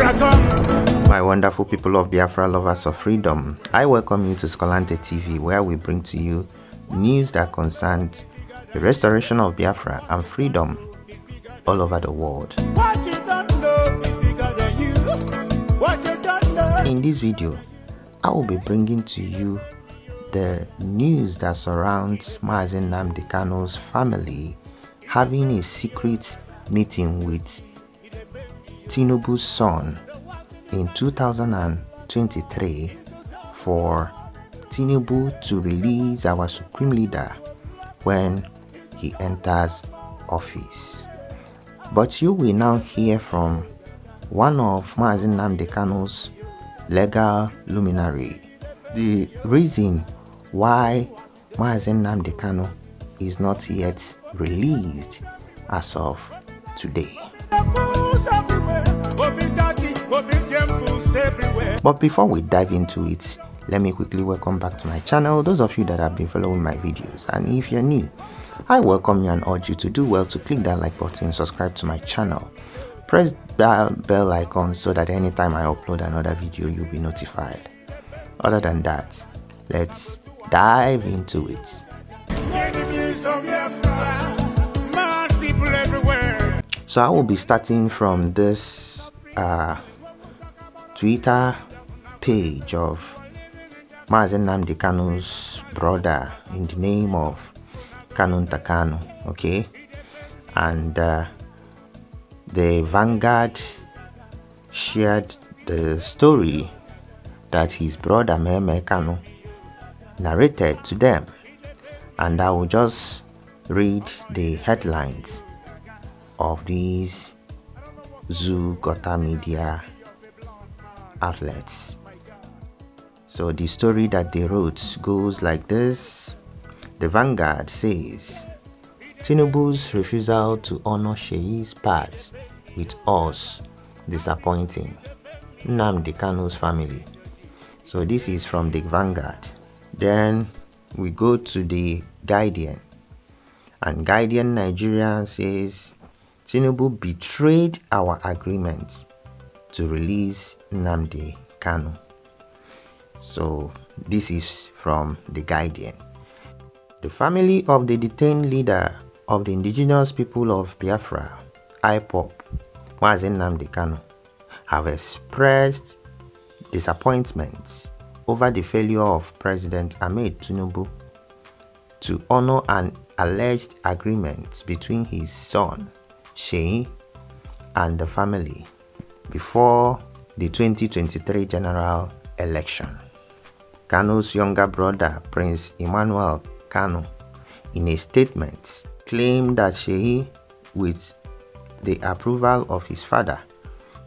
My wonderful people of Biafra, lovers of freedom, I welcome you to Skolante TV, where we bring to you news that concerns the restoration of Biafra and freedom all over the world. In this video, I will be bringing to you the news that surrounds Mazi Nnamdi Kanu's family having a secret meeting with Tinubu's son in 2023 for Tinubu to release our supreme leader when he enters office. But you will now hear from one of Mazi Nnamdi Kanu's legal luminary the reason why Mazi Nnamdi Kanu is not yet released as of today. But before we dive into it, let me quickly welcome back to my channel those of you that have been following my videos, and if you're new, I welcome you and urge you to do well to click that like button, subscribe to my channel, press that bell icon so that anytime I upload another video you'll be notified. Other than that, let's dive into it. So I will be starting from this Twitter page of Mazi Nnamdi Kanu's brother in the name of Kanu, okay? And the Vanguard shared the story that his brother Meme Kanu narrated to them, and I will just read the headlines of these Zoo Gota media outlets. So the story that they wrote goes like this. The Vanguard says, Tinubu's refusal to honor Sheyi's part with us disappointing Nnamdi Kanu's family. So this is from the Vanguard. Then we go to the Guardian, and Guardian Nigeria says Tinubu betrayed our agreement to release Nnamdi Kanu. So this is from the Guardian. The family of the detained leader of the indigenous people of Biafra, IPOB, Mazi Nnamdi Kanu, have expressed disappointment over the failure of President Ahmed Tinubu to honor an alleged agreement between his son, Sheyi, and the family before the 2023 general election. Kanu's younger brother, Prince Emmanuel Kanu, in a statement, claimed that Sheyi, with the approval of his father,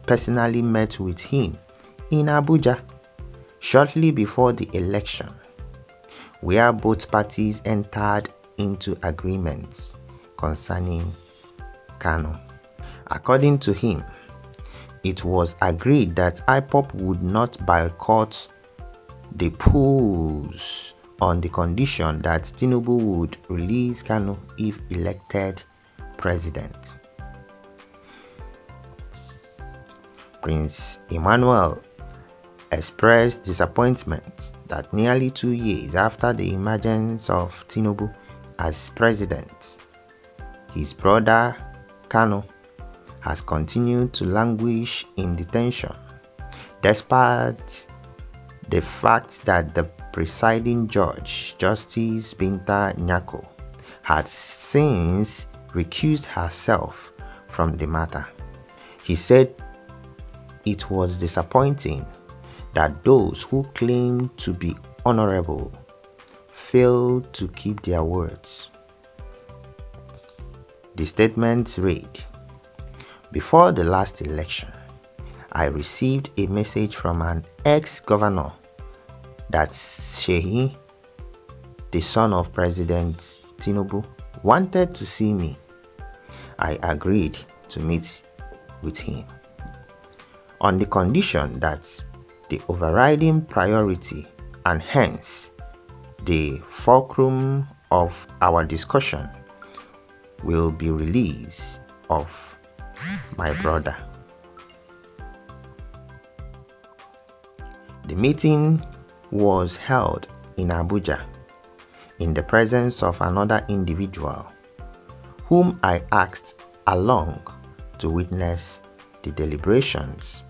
personally met with him in Abuja shortly before the election, where both parties entered into agreements concerning Kanu. According to him, it was agreed that IPOB would not boycott the polls on the condition that Tinubu would release Kanu if elected president. Prince Emmanuel expressed disappointment that nearly 2 years after the emergence of Tinubu as president, his brother Kanu has continued to languish in detention, despite the fact that the presiding judge, Justice Binta Nyako, had since recused herself from the matter. He said it was disappointing that those who claim to be honorable failed to keep their words. The statement read, "Before the last election, I received a message from an ex-governor that Sheyi, the son of President Tinubu, wanted to see me. I agreed to meet with him on the condition that the overriding priority and hence the fulcrum of our discussion will be release of my brother." The meeting was held in Abuja in the presence of another individual whom I asked along to witness the deliberations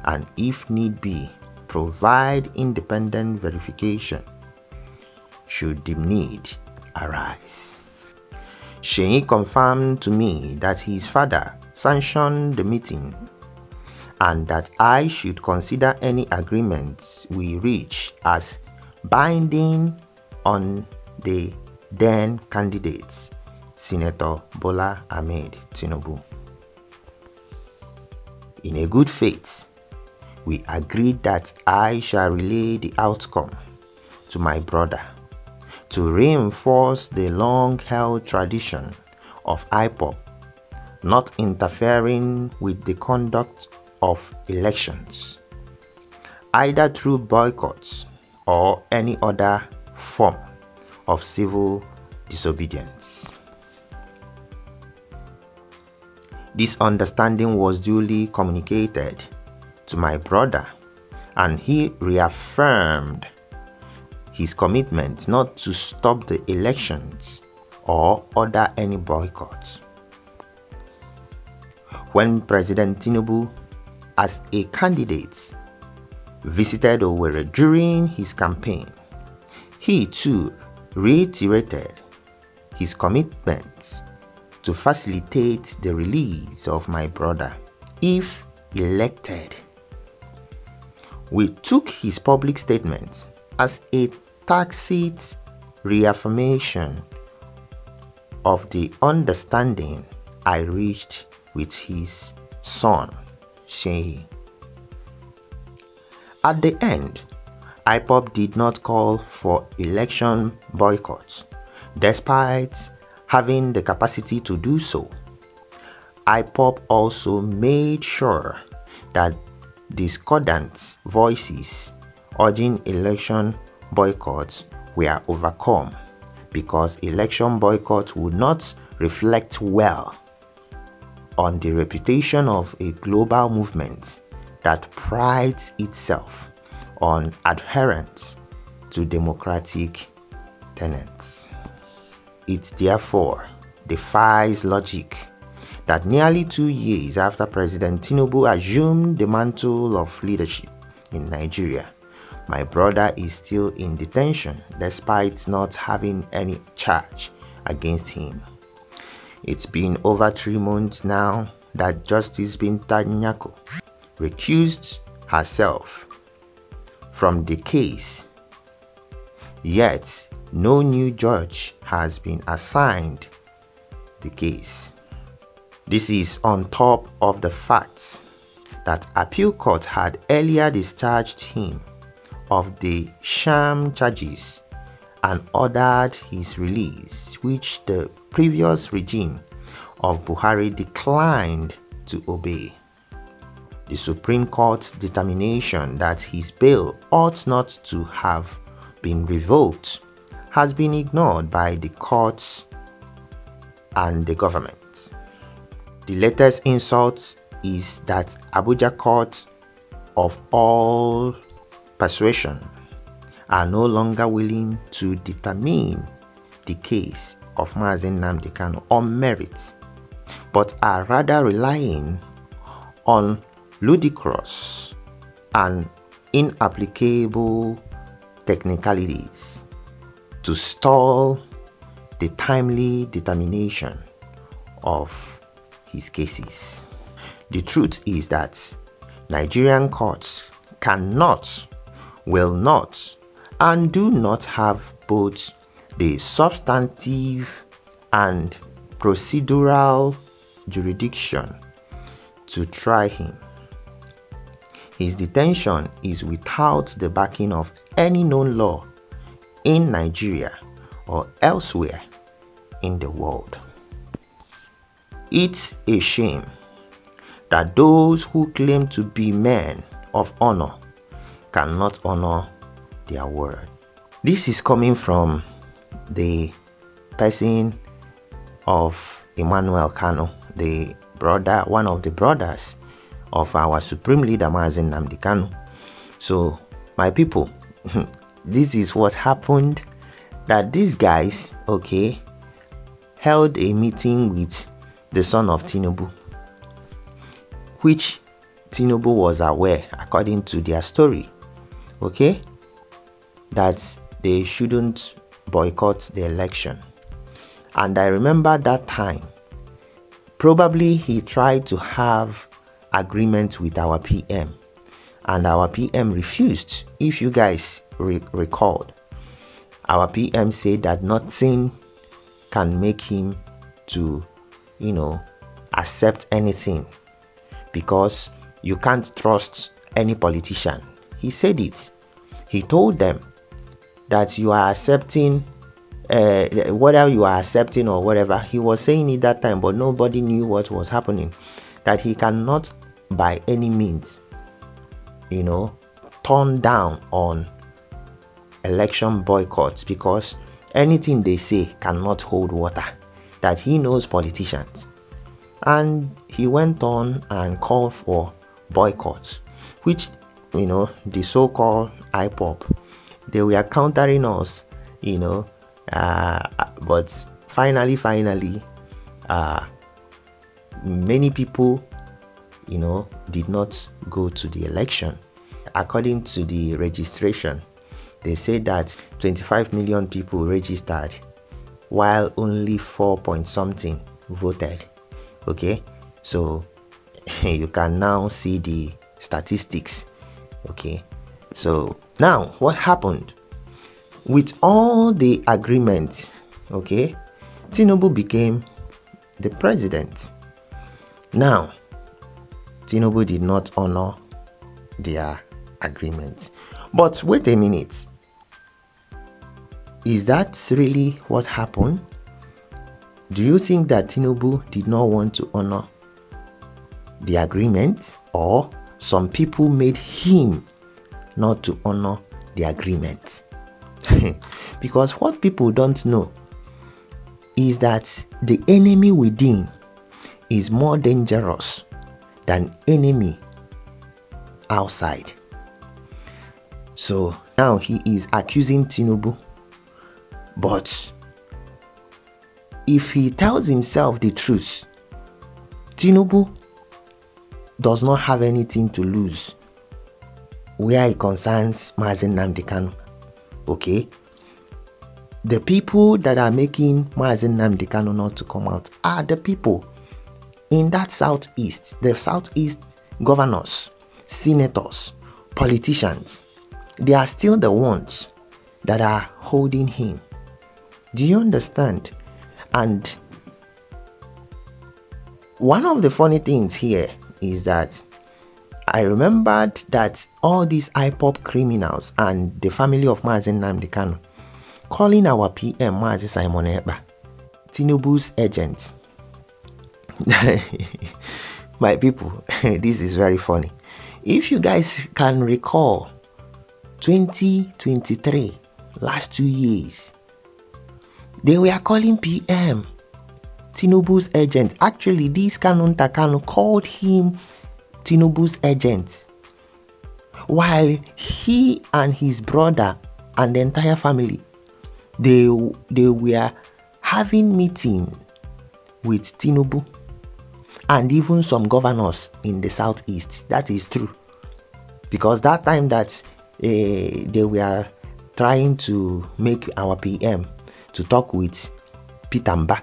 and, if need be, provide independent verification should the need arise. Sheyi confirmed to me that his father sanctioned the meeting and that I should consider any agreements we reach as binding on the then candidates, Senator Bola Ahmed Tinubu. In a good faith, we agreed that I shall relay the outcome to my brother to reinforce the long-held tradition of IPOB not interfering with the conduct of elections, either through boycotts or any other form of civil disobedience. This understanding was duly communicated to my brother, and he reaffirmed his commitment not to stop the elections or order any boycott. When President Tinubu, as a candidate, visited Owerri during his campaign, he too reiterated his commitment to facilitate the release of my brother if elected. We took his public statement as a tacit reaffirmation of the understanding I reached with his son, Sheyi. At the end, IPOB did not call for election boycott, despite having the capacity to do so. IPOB also made sure that discordant voices urging election boycotts were overcome, because election boycott would not reflect well on the reputation of a global movement that prides itself on adherence to democratic tenets. It therefore defies logic that nearly 2 years after President Tinubu assumed the mantle of leadership in Nigeria, my brother is still in detention despite not having any charge against him. It's been over 3 months now that Justice Binta Nyako recused herself from the case, yet no new judge has been assigned the case. This is on top of the fact that appeal court had earlier discharged him of the sham charges and ordered his release, which the previous regime of Buhari declined to obey. The Supreme Court's determination that his bail ought not to have been revoked has been ignored by the courts and the government. The latest insult is that Abuja courts of all persuasion are no longer willing to determine the case of Mazi Nnamdi Kanu on merit, but are rather relying on ludicrous and inapplicable technicalities to stall the timely determination of his cases. The truth is that Nigerian courts cannot, will not, and do not have both the substantive and procedural jurisdiction to try him. His detention is without the backing of any known law in Nigeria or elsewhere in the world. It's a shame that those who claim to be men of honor cannot honor their word. This is coming from the person of Emmanuel Kanu, the brother, one of the brothers of our supreme leader Mazi Nnamdi Kanu. So My people, this is what happened. That these guys, okay, held a meeting with the son of Tinubu, which Tinubu was aware, according to their story, okay, that they shouldn't boycott the election. And I remember that time, probably he tried to have agreement with our PM, and our PM refused. If you guys recalled, our PM said that nothing can make him to, accept anything, because you can't trust any politician. He said it. He told them that you are accepting whether you are accepting or whatever. He was saying it that time, but nobody knew what was happening. That he cannot by any means, turn down on election boycotts, because anything they say cannot hold water. That he knows politicians. And he went on and called for boycotts, which, the so-called IPOP, they were countering us, but finally, many people, did not go to the election. According to the registration, they said that 25 million people registered, while only 4 point something voted. Okay, so you can now see the statistics. Okay, so now what happened? With all the agreements, okay, Tinubu became the president. Now, Tinubu did not honor their agreement. But wait a minute. Is that really what happened? Do you think that Tinubu did not want to honor the agreement, or some people made him not to honor the agreement? Because what people don't know is that the enemy within is more dangerous than enemy outside. So now he is accusing Tinubu, but if he tells himself the truth, Tinubu does not have anything to lose where it concerns Mazi Nnamdi Kanu. Okay, the people that are making Mazi Nnamdi Kanu not to come out are the people in that southeast, the southeast governors, senators, politicians. They are still the ones that are holding him. Do you understand? And one of the funny things here is that I remembered that all these IPOP criminals and the family of Mazi Nnamdi Kanu calling our PM Mazi Simon Ekpa Tinubu's agents. My people, this is very funny. If you guys can recall 2023, last 2 years, they were calling PM Tinubu's agent. Actually, this Kanu called him Tinubu's agent, while he and his brother and the entire family, they were having meeting with Tinubu and even some governors in the southeast. That is true, because that time that they were trying to make our PM to talk with Peter Mba,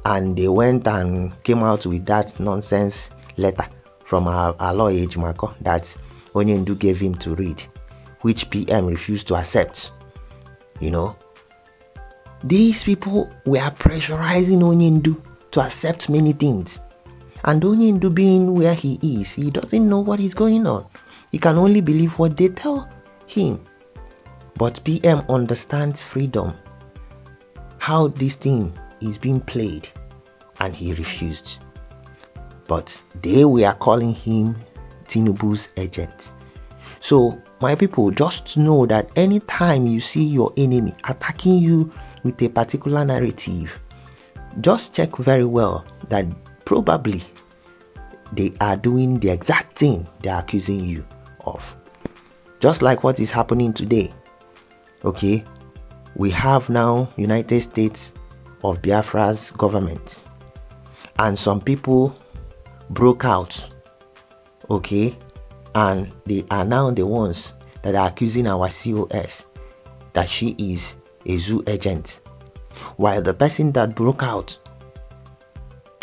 and they went and came out with that nonsense letter from our lawyer Ejimako that Onyendu gave him to read, which PM refused to accept. These people were pressurizing Onyendu to accept many things, and Onyendu, being where he is, he doesn't know what is going on. He can only believe what they tell him. But PM understands freedom, how this thing is being played, and he refused. But they were calling him Tinubu's agent. So my people, just know that anytime you see your enemy attacking you with a particular narrative, just check very well that probably they are doing the exact thing they are accusing you of. Just like what is happening today. Okay, we have now United States of Biafra's government, and some people broke out, okay, and they are now the ones that are accusing our COS that she is a zoo agent, while the person that broke out,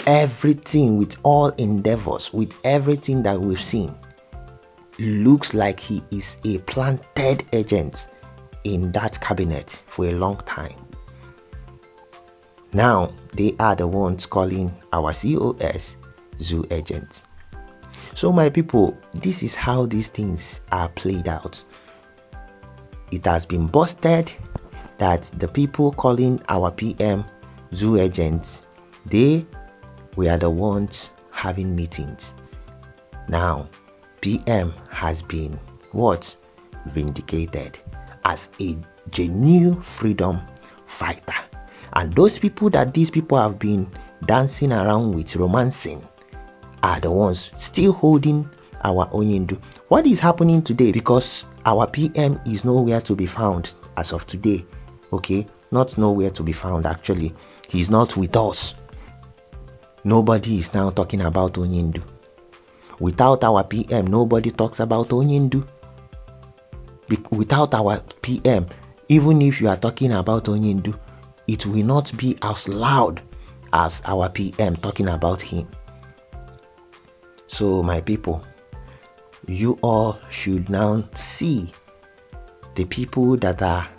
everything with all endeavors, with everything that we've seen, looks like he is a planted agent in that cabinet for a long time. Now they are the ones calling our COS zoo agents. So my people, this is how these things are played out. It has been busted that the people calling our PM zoo agents, they were the ones having meetings. Now PM has been what? Vindicated as a genuine freedom fighter. And those people that these people have been dancing around with, romancing, are the ones still holding our Onyendu. What is happening today? Because our PM is nowhere to be found as of today. Okay, not nowhere to be found actually. He's not with us. Nobody is now talking about Onyendu. Without our PM, nobody talks about Onyendu. Without our PM, even if you are talking about Onyendu, it will not be as loud as our PM talking about him. So my people, you all should now see the people that are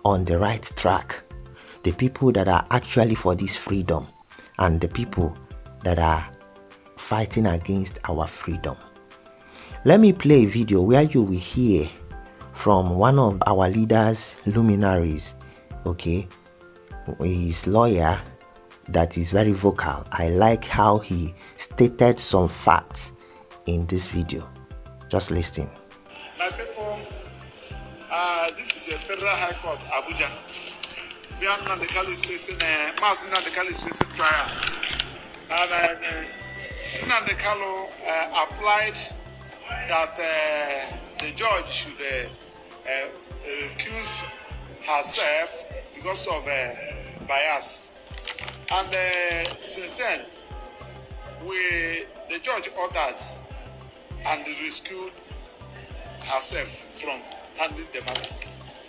on the right track, the people that are actually for this freedom, and the people that are fighting against our freedom. Let me play a video where you will hear from one of our leaders, luminaries, okay, his lawyer that is very vocal. I like how he stated some facts in this video. Just listen. My people, this is a Federal High Court, Abuja. Nnamdi is facing Mazi is facing trial. And Nnamdi applied that the judge should accuse herself because of bias. And since then, the judge ordered and rescued herself from handling the matter.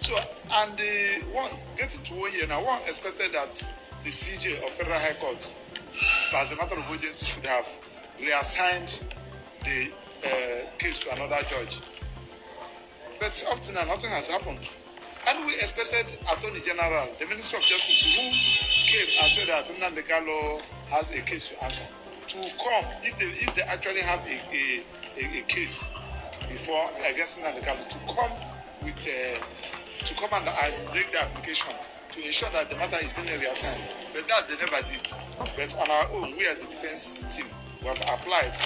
So, and getting to 1 year now, one expected that the CJ of Federal High Court, as a matter of urgency, should have reassigned the case to another judge. But up to now, nothing has happened. And we expected Attorney General, the Minister of Justice, who came and said that Nnamdi has a case to answer, to come, if they actually have a case before against Nnamdi, to come with to come and make the application to ensure that the matter is being reassigned. But that they never did. But on our own, we as the defense team, we have applied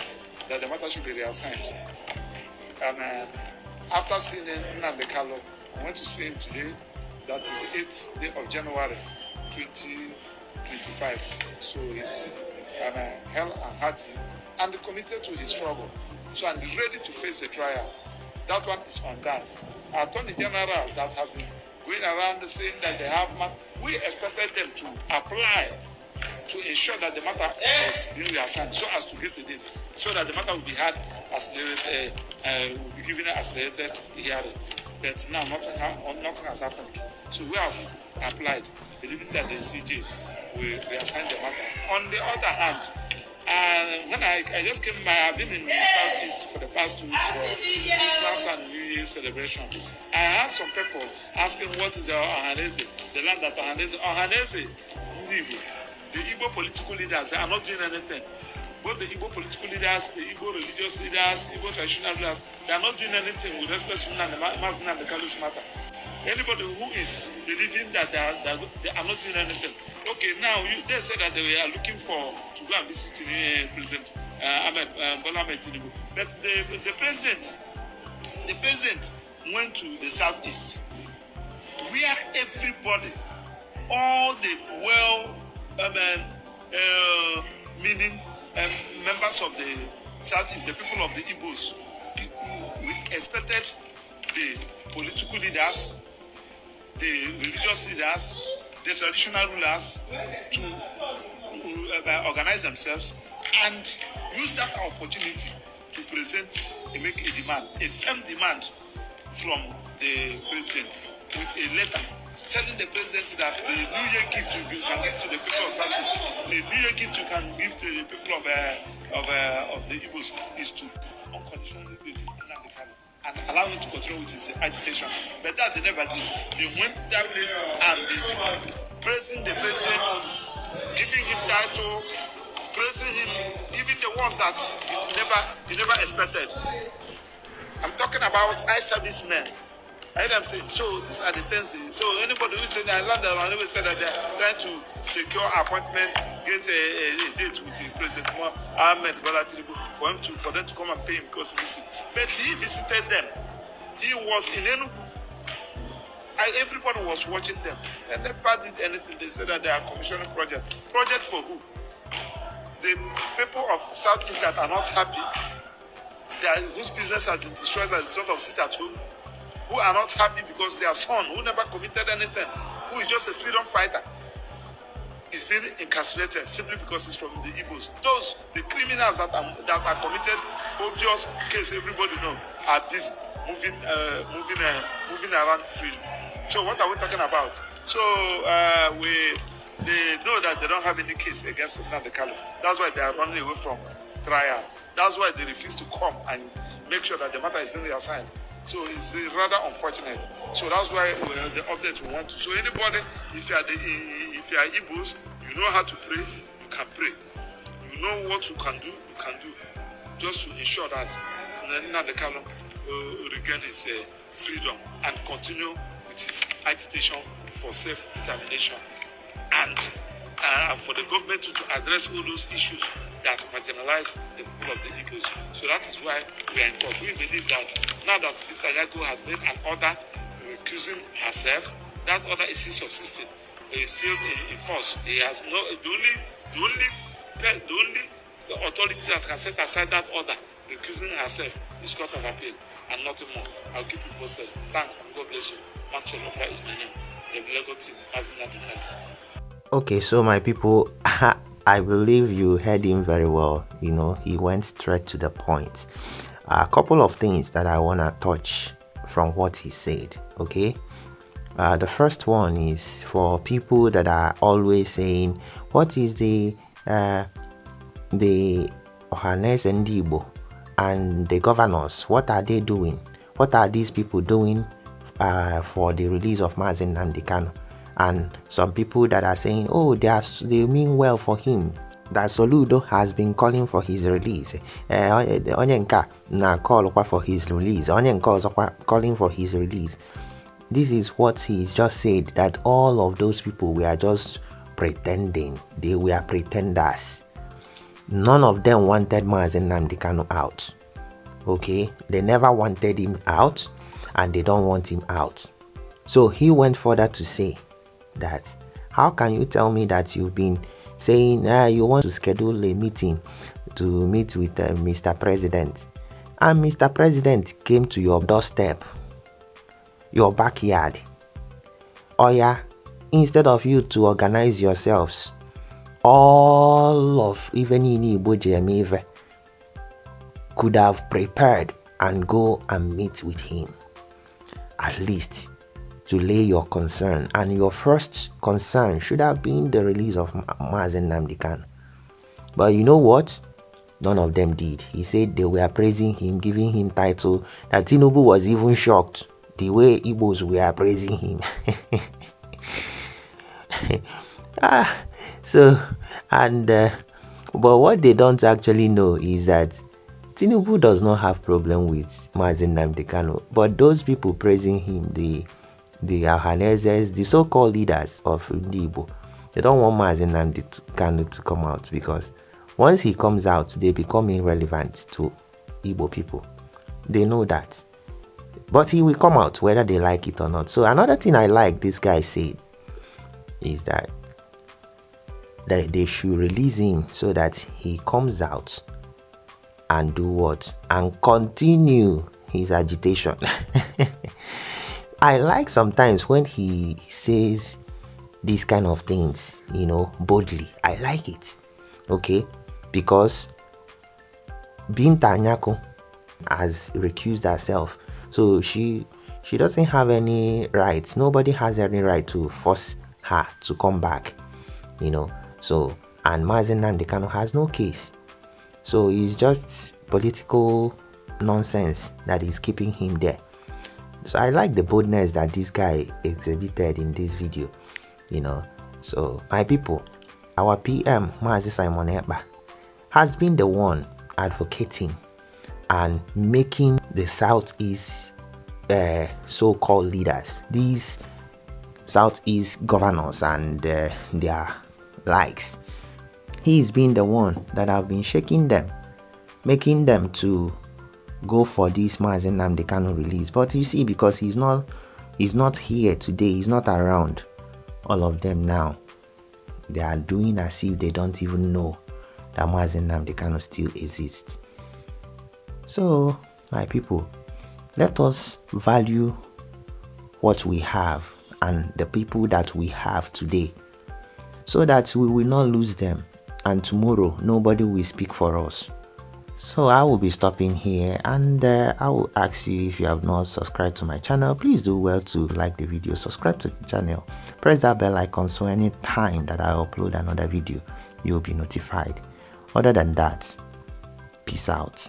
that the matter should be reassigned. And after seeing Nnamdi, I went to see him today. That is the 8th day of January 2025. So he's hell and hearty and committed to his struggle. So I'm ready to face the trial. That one is on that. Attorney General that has been going around saying that they have we expected them to apply to ensure that the matter was being reassigned so as to get the date, so that the matter will be had as will be given an accelerated hearing. But now nothing has happened. So we have applied, believing that the CJ will reassign the matter. On the other hand, when I just came, I've been in the Southeast for the past 2 weeks for Christmas and New Year celebration. I had some people asking what is the Ohanese, the land that Ohanese, the Igbo political leaders are not doing anything. Both the Igbo political leaders, the Igbo religious leaders, Igbo traditional leaders, they are not doing anything with respect to the Kalu's matter. Anybody who is believing that they are not doing anything. Okay, now they said that they are looking to go and visit President Bola Ahmed Tinubu. But the president went to the Southeast, where everybody, all the meaning members of the Southeast, the people of the Igbos, we expected the political leaders, the religious leaders, the traditional rulers to organize themselves and use that opportunity to present and make a demand, a firm demand from the president with a letter telling the president that the New Year gift you can give to the people of Southeast, the New Year gift you can give to the people of the Igbos is to unconditionally release Nnamdi Kanu and allow him to continue with his agitation. But that they never did. They went that place and they praising the president, giving him title, praising him, even the ones that he never expected. I'm talking about eye-servicemen. I heard them saying, so these are the things. So anybody who is in Ireland or anybody said that they're trying to secure appointment, get a date with the President Ahmed Bola Tinubu for them to come and pay him because he visited. But he visited them. He was in Enugu. Everybody was watching them. They never did anything. They said that they are commissioning project. Project for who? The people of Southeast that are not happy, whose business has been destroyed as a result of sit at home, who are not happy because their son, who never committed anything, who is just a freedom fighter, is being incarcerated simply because he's from the Igbos. Those, the criminals that are committed, obvious case everybody knows, are busy moving around freely. So what are we talking about? So they know that they don't have any case against Nnamdi Kanu. That's why they are running away from trial. That's why they refuse to come and make sure that the matter is being reassigned. So it's rather unfortunate. So that's why the update we want to. So anybody, if you are Igbos, you know how to pray, you can pray. You know what you can do, just to ensure that Nnamdi Kanu regain his freedom and continue with his agitation for self-determination and for the government to address all those issues that marginalize the people of the Igbos. So that is why we are in court. We believe that now that Yago has made an order recusing herself, that order is still subsisting. It is still in force. He has no the only authority that can set aside that order recusing herself is Court of Appeal and nothing more. I'll keep you posted. Thanks and God bless you. Maxwell Opera is my name. The Lego team has not been helped. Okay, so my people, I believe you heard him very well. You know, he went straight to the point. A couple of things that I want to touch from what he said. Okay, the first one is for people that are always saying, what is the Ohanes and Igbo and the governors, what are they doing? What are these people doing for the release of Mazi Nnamdi Kanu? And some people that are saying, oh, they mean well for him, that Soludo has been calling for his release. Onyenka na call for his release. Onyenka calling for his release. This is what he's just said, that all of those people were just pretending. They were pretenders. None of them wanted Mazi Nnamdi Kanu out. Okay, they never wanted him out, and they don't want him out. So he went further to say that, how can you tell me that you've been saying you want to schedule a meeting to meet with Mr. President, and Mr. President came to your doorstep, your backyard? Oh yeah, instead of you to organize yourselves, all of even in Igbo Jemive could have prepared and go and meet with him, at least to lay your concern. And your first concern should have been the release of Mazi Nnamdi Kanu. But you know what? None of them did. He said they were praising him, giving him title, that Tinubu was even shocked the way Igbos were praising him. But what they don't actually know is that Tinubu does not have problem with Mazi Nnamdi Kanu, but those people praising him, the Ohaneses, the so-called leaders of Igbo, they don't want Mazi Nnamdi Kanu to come out, because once he comes out, they become irrelevant to Igbo people. They know that. But he will come out whether they like it or not. So another thing I like this guy said is that they should release him so that he comes out and do what? And continue his agitation. I like sometimes when he says these kind of things, boldly. I like it. Okay, because Binta Nyako has recused herself, so she doesn't have any rights. Nobody has any right to force her to come back. So, and Mazi Nnamdi Kanu has no case. So it's just political nonsense that is keeping him there. So I like the boldness that this guy exhibited in this video. So my people, our PM Mazi Simon Ekpa has been the one advocating and making the Southeast so-called leaders, these Southeast governors and their likes, he's been the one that have been shaking them, making them to go for this Mazi Nnamdi Kanu release. But you see, because he's not here today, he's not around, all of them now, they are doing as if they don't even know that Mazi Nnamdi Kanu still exists. So my people, let us value what we have and the people that we have today, so that we will not lose them, and tomorrow nobody will speak for us. So I will be stopping here, and I will ask you, if you have not subscribed to my channel, please do well to like the video, subscribe to the channel, press that bell icon, so any time that I upload another video, you will be notified. Other than that, peace out.